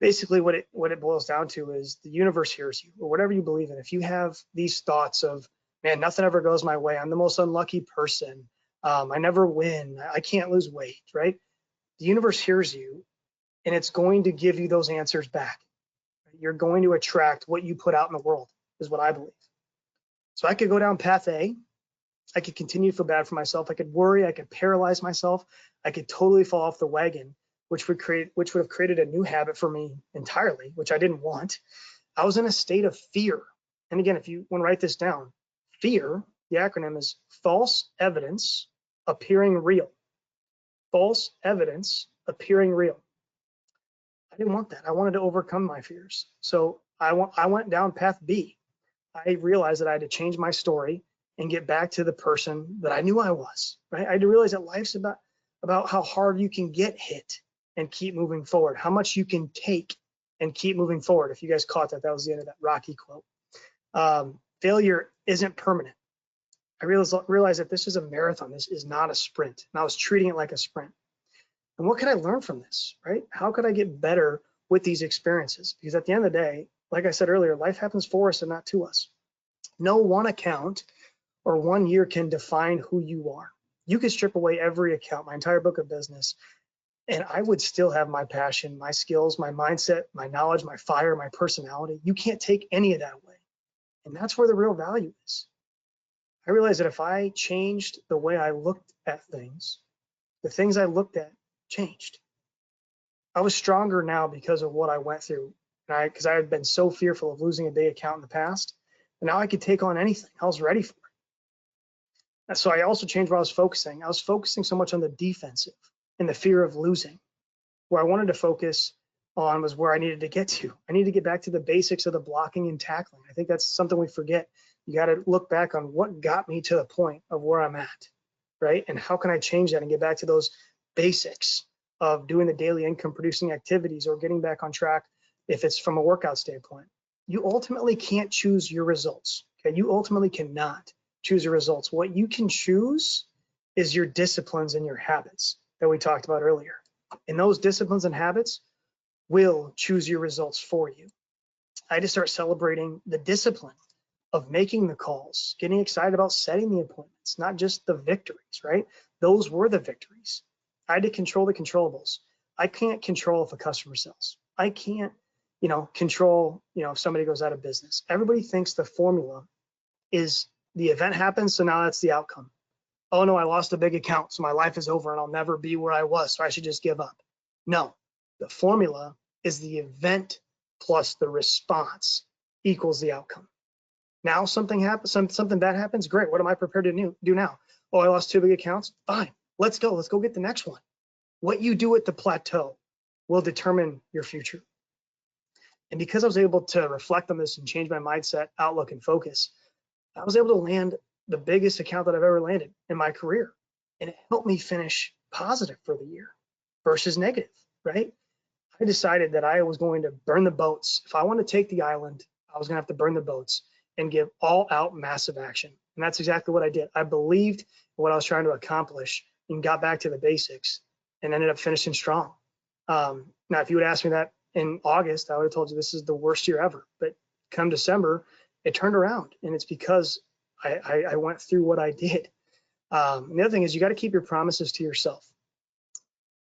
[SPEAKER 2] basically what it boils down to is the universe hears you, or whatever you believe in. If you have these thoughts of, man, nothing ever goes my way. I'm the most unlucky person. I never win. I can't lose weight, right? The universe hears you, and it's going to give you those answers back. You're going to attract what you put out in the world, is what I believe. So I could go down path A. I could continue to feel bad for myself. I could worry. I could paralyze myself. I could totally fall off the wagon, which would have created a new habit for me entirely, which I didn't want. I was in a state of fear. And again, if you want to write this down, fear, the acronym is false evidence appearing real. false evidence appearing real. I didn't want that. I wanted to overcome my fears. So I went down path B. I realized that I had to change my story and get back to the person that I knew I was, right? I had to realize that life's about how hard you can get hit and keep moving forward, how much you can take and keep moving forward. If you guys caught that, that was the end of that Rocky quote. Failure isn't permanent. I realized that this is a marathon. This is not a sprint. And I was treating it like a sprint. And what could I learn from this, right? How could I get better with these experiences? Because at the end of the day, like I said earlier, life happens for us and not to us. No one account or 1 year can define who you are. You could strip away every account, my entire book of business, and I would still have my passion, my skills, my mindset, my knowledge, my fire, my personality. You can't take any of that away. And that's where the real value is. I realized that if I changed the way I looked at things, the things I looked at changed. I was stronger now because of what I went through. Because I had been so fearful of losing a big account in the past. And now I could take on anything. I was ready for it. And so I also changed what I was focusing. I was focusing so much on the defensive and the fear of losing. Where I wanted to focus on was where I needed to get to. I needed to get back to the basics of the blocking and tackling. I think that's something we forget. You got to look back on what got me to the point of where I'm at, right? And how can I change that and get back to those basics of doing the daily income producing activities or getting back on track if it's from a workout standpoint. You ultimately can't choose your results, okay? You ultimately cannot choose your results. What you can choose is your disciplines and your habits that we talked about earlier. And those disciplines and habits will choose your results for you. I had to start celebrating the discipline of making the calls, getting excited about setting the appointments, not just the victories, right? Those were the victories. I had to control the controllables. I can't control if a customer sells. I can't, control, if somebody goes out of business. Everybody thinks the formula is the event happens, so now that's the outcome. Oh no, I lost a big account, so my life is over and I'll never be where I was, so I should just give up. No, the formula is the event plus the response equals the outcome. Now something happens, something bad happens, great. What am I prepared to do now? Oh, I lost 2 big accounts, fine. Let's go get the next one. What you do at the plateau will determine your future. And because I was able to reflect on this and change my mindset, outlook, and focus, I was able to land the biggest account that I've ever landed in my career. And it helped me finish positive for the year versus negative, right? I decided that I was going to burn the boats. If I want to take the island, I was going to have to burn the boats and give all out massive action. And that's exactly what I did. I believed in what I was trying to accomplish and got back to the basics and ended up finishing strong. Now, if you would ask me that in August, I would have told you this is the worst year ever. But come December, it turned around. And it's because I went through what I did. And the other thing is you got to keep your promises to yourself.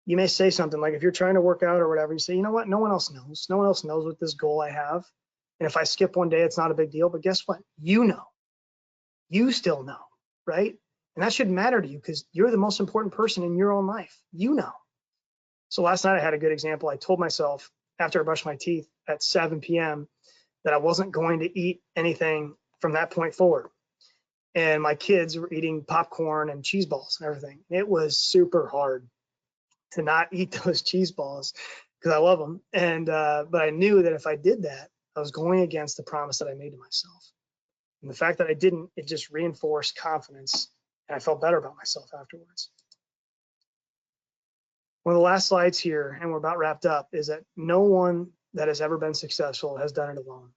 [SPEAKER 2] You may say something like, if you're trying to work out or whatever, you say, you know what? No one else knows. No one else knows what this goal I have. And if I skip one day, it's not a big deal. But guess what? You know. You still know, right? And that shouldn't matter to you because you're the most important person in your own life. You know. So last night I had a good example. I told myself after I brushed my teeth at 7 p.m. that I wasn't going to eat anything from that point forward. And my kids were eating popcorn and cheese balls and everything. It was super hard to not eat those cheese balls because I love them. And but I knew that if I did that, I was going against the promise that I made to myself. And the fact that I didn't, it just reinforced confidence, and I felt better about myself afterwards. One of the last slides here, and we're about wrapped up, is that no one that has ever been successful has done it alone.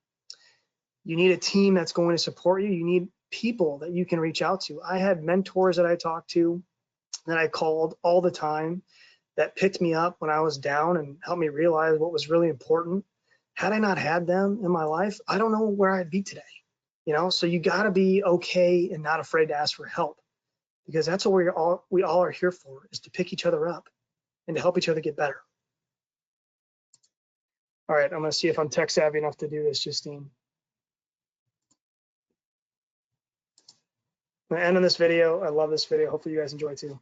[SPEAKER 2] You need a team that's going to support you. You need people that you can reach out to. I had mentors that I talked to, that I called all the time, that picked me up when I was down and helped me realize what was really important. Had I not had them in my life, I don't know where I'd be today. So you got to be okay and not afraid to ask for help, because that's what we all are here for, is to pick each other up and to help each other get better. All right, I'm going to see if I'm tech savvy enough to do this, Justine. I'm going to end on this video. I love this video. Hopefully you guys enjoy too.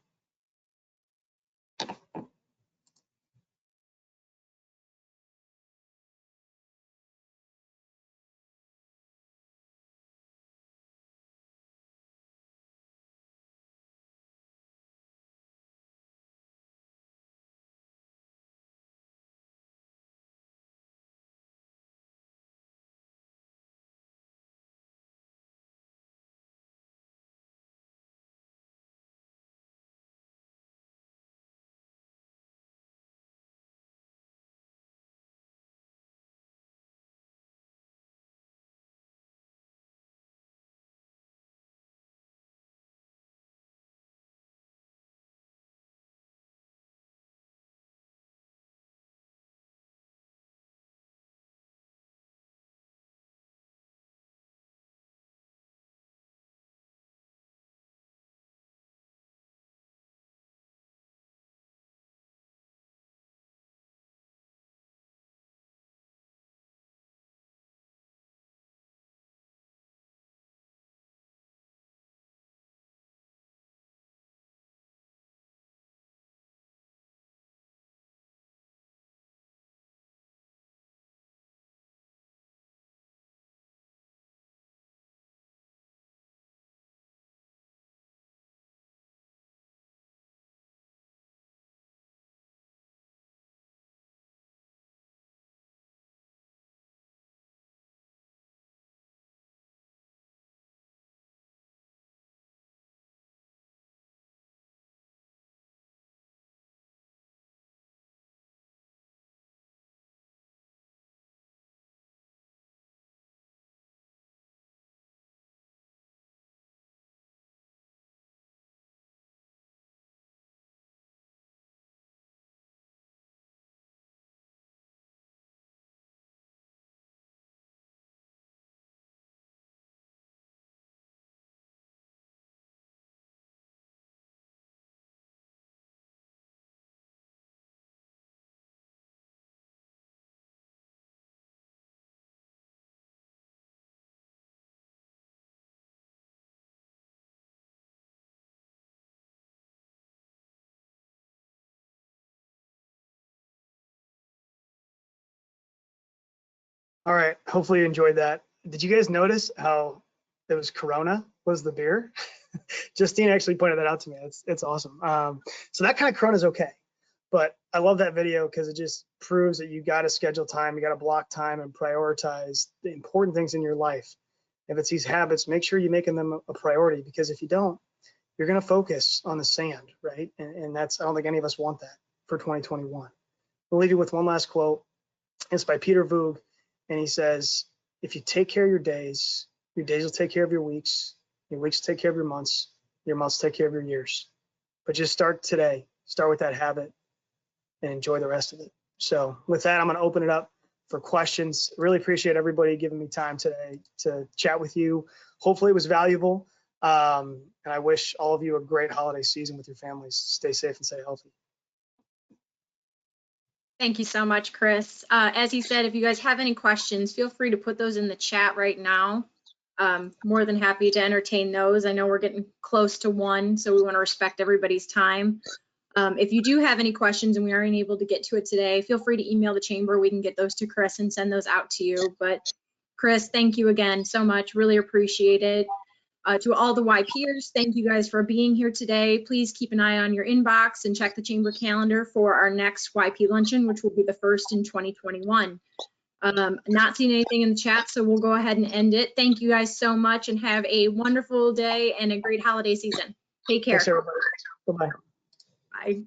[SPEAKER 2] All right. Hopefully you enjoyed that. Did you guys notice how it was Corona was the beer? Justine actually pointed that out to me. It's awesome. So that kind of Corona is okay. But I love that video because it just proves that you got to schedule time, you got to block time and prioritize the important things in your life. If it's these habits, make sure you're making them a priority, because if you don't, you're going to focus on the sand, right? And that's, I don't think any of us want that for 2021. We'll leave you with one last quote. It's by Peter Voog, and he says, if you take care of your days will take care of your weeks will take care of your months take care of your years. But just start today, start with that habit, and enjoy the rest of it. So with that, I'm going to open it up for questions. Really appreciate everybody giving me time today to chat with you. Hopefully it was valuable. And I wish all of you a great holiday season with your families. Stay safe and stay healthy.
[SPEAKER 3] Thank you so much, Cris. As he said, if you guys have any questions, feel free to put those in the chat right now. More than happy to entertain those. I know we're getting close to 1, so we want to respect everybody's time. If you do have any questions and we aren't able to get to it today, feel free to email the chamber. We can get those to Cris and send those out to you. But Cris, thank you again so much. Really appreciate it. To all the YPers, thank you guys for being here today. Please keep an eye on your inbox and check the chamber calendar for our next YP luncheon, which will be the first in 2021. Not seeing anything in the chat, so we'll go ahead and end it. Thank you guys so much and have a wonderful day and a great holiday season. Take care.
[SPEAKER 2] Thanks, everybody. Bye-bye.
[SPEAKER 3] Bye.